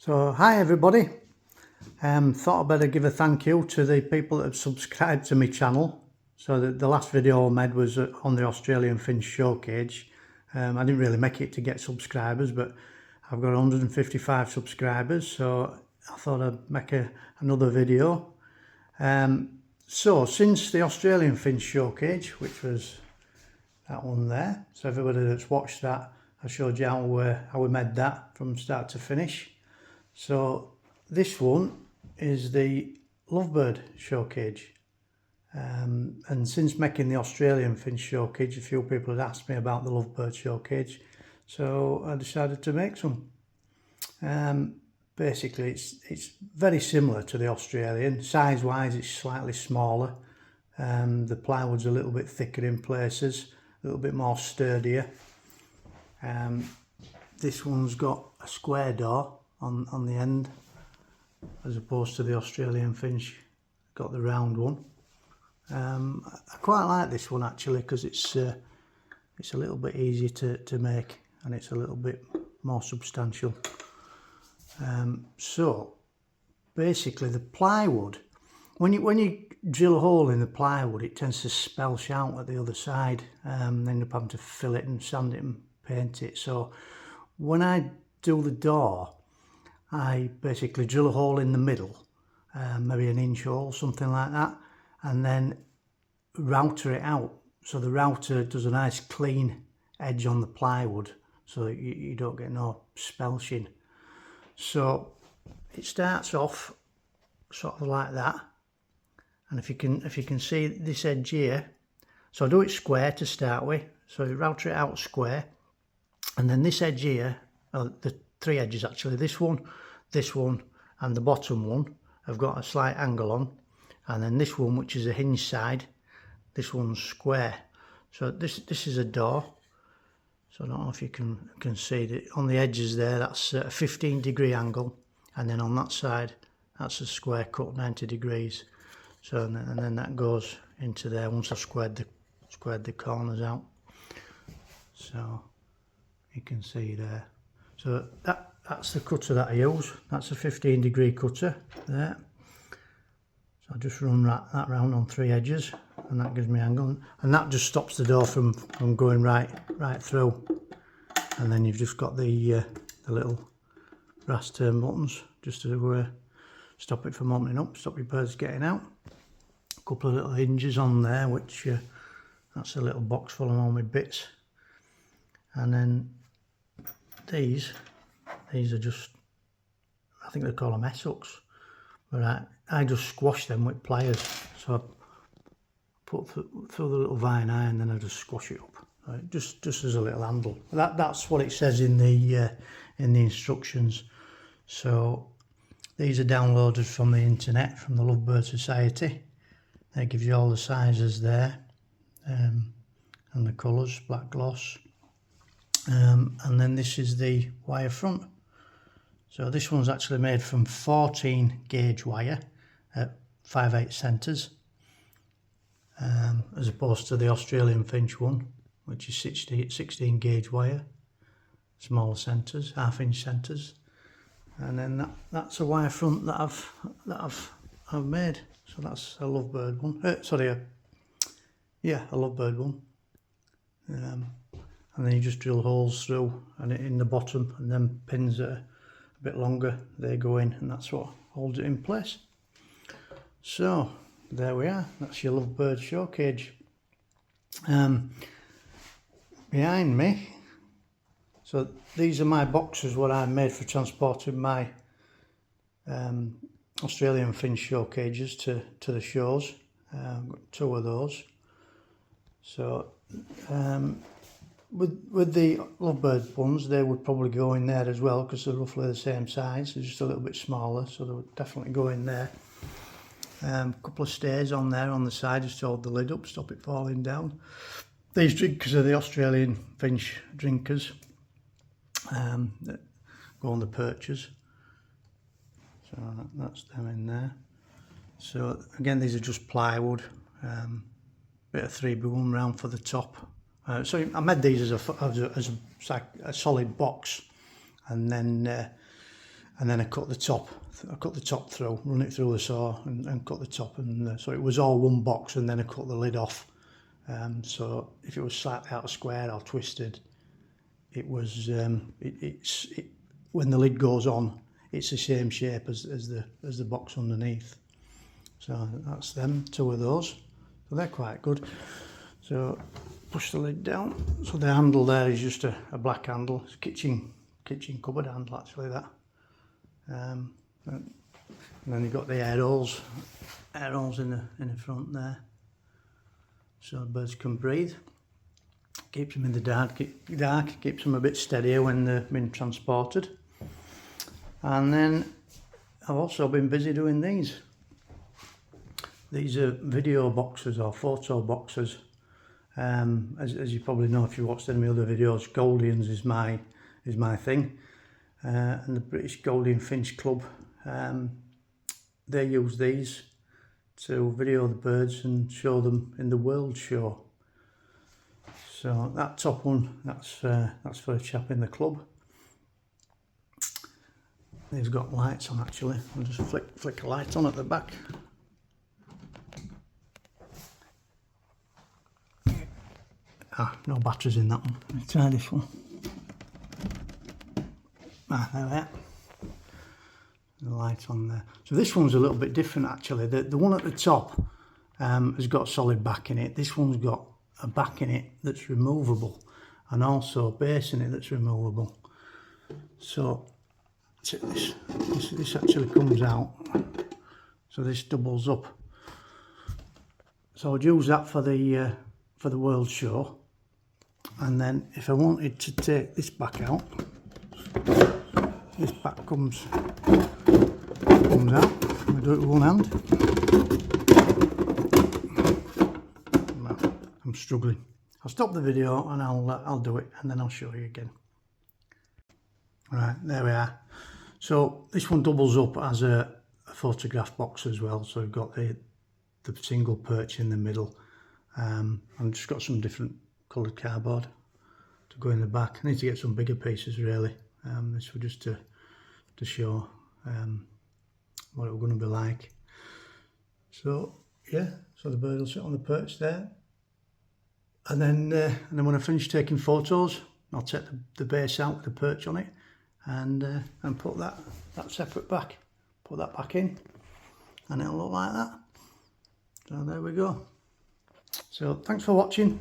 So hi everybody, thought I'd better give a thank you to the people that have subscribed to my channel. So the last video I made was on the Australian Finch showcage. I didn't really make it to get subscribers, but I've got 155 subscribers, so I thought I'd make another video. So since the Australian Finch showcage, which was that one there, so everybody that's watched that, I showed you how we made that from start to finish. So this one is the Lovebird showcage, and since making the Australian Finch showcage, a few people had asked me about the Lovebird showcage, so I decided to make some. Basically it's very similar to the Australian. Size wise it's slightly smaller, the plywood's a little bit thicker in places, a little bit more sturdier. This one's got a square door on the end, as opposed to the Australian Finch, got the round one. I quite like this one actually, because it's a little bit easier to make, and it's a little bit more substantial. So basically the plywood, when you drill a hole in the plywood, it tends to spelch out at the other side, and end up having to fill it and sand it and paint it. So when I do the door, I basically drill a hole in the middle, maybe an inch hole, something like that, and then router it out. So the router does a nice clean edge on the plywood, so that you don't get no spelching. So it starts off sort of like that, and if you can see this edge here, so I do it square to start with, so you router it out square, and then this edge here, the three edges actually, this one, and the bottom one have got a slight angle on, and then this one, which is a hinge side, this one's square. So this is a door. So I don't know if you can see that on the edges there, that's a 15-degree angle, and then on that side that's a square cut 90 degrees. So and then that goes into there once I've squared the corners out. So you can see there. So that's the cutter that I use. That's a 15-degree cutter there. So I just run that round on three edges, and that gives me angle, and that just stops the door from going right through. And then you've just got the little brass turn buttons just to stop it from opening up, stop your birds getting out. A couple of little hinges on there, which that's a little box full of all my bits. And then these are just, I think they call them S-hooks, but I just squash them with pliers. So I put through the little vine iron, and then I just squash it up, right? Just as a little handle. That's what it says in the instructions. So these are downloaded from the internet, from the Lovebird Society. That gives you all the sizes there, and the colours, black gloss. And then this is the wire front. So this one's actually made from 14 gauge wire at 5/8 centres, as opposed to the Australian Finch one, which is 16 gauge wire, smaller centres, half-inch centres. And then that's a wire front that I've made. So that's a Lovebird one. A Lovebird one. And then you just drill holes through and in the bottom, and then pins that are a bit longer, they go in, and that's what holds it in place. So there we are, that's your Lovebird showcage. Behind me, so these are my boxes what I made for transporting my Australian Finch showcages to the shows. I've got two of those. So with the Lovebird ones, they would probably go in there as well, because they're roughly the same size. They're just a little bit smaller, so they would definitely go in there. A couple of stairs on there on the side just to hold the lid up, stop it falling down. These drinkers are the Australian Finch drinkers that go on the perches. So that's them in there. So again, these are just plywood, bit of 3x1 round for the top. So I made these as a solid box, and then and then I cut the top through, run it through the saw and cut the top, and so it was all one box, and then I cut the lid off. So if it was slightly out of square or twisted, it was when the lid goes on, it's the same shape as the box underneath. So that's them, 2 of those. So they're quite good. So push the lid down. So the handle there is just a black handle. It's a kitchen cupboard handle actually, that. And then you've got the air holes in the front there, so the birds can breathe. Keeps them in the dark, keeps them a bit steadier when they're being transported. And then I've also been busy doing these. These are video boxes or photo boxes. As you probably know if you watched any of my other videos, Goldians is my thing. And the British Goldien Finch Club, they use these to video the birds and show them in the World Show. So that top one, that's for a chap in the club. They've got lights on actually. I'll just flick a light on at the back. No batteries in that one. Let me try this one. There we are. The light on there. So this one's a little bit different actually. The one at the top has got solid back in it. This one's got a back in it that's removable, and also a base in it that's removable. So this actually comes out. So this doubles up. So I'd use that for the World Show. And then if I wanted to take this back out, this back comes out. I do it with one hand. I'm struggling. I'll stop the video and I'll do it, and then I'll show you again. Right, there we are. So this one doubles up as a photograph box as well. So we've got the single perch in the middle. I've just got some different coloured cardboard to go in the back. I need to get some bigger pieces really. This was just to show what it was going to be like. So yeah, so the bird will sit on the perch there, and then when I finish taking photos, I'll take the base out with the perch on it, and put that separate back, put that back in, and it'll look like that. So there we go. So thanks for watching.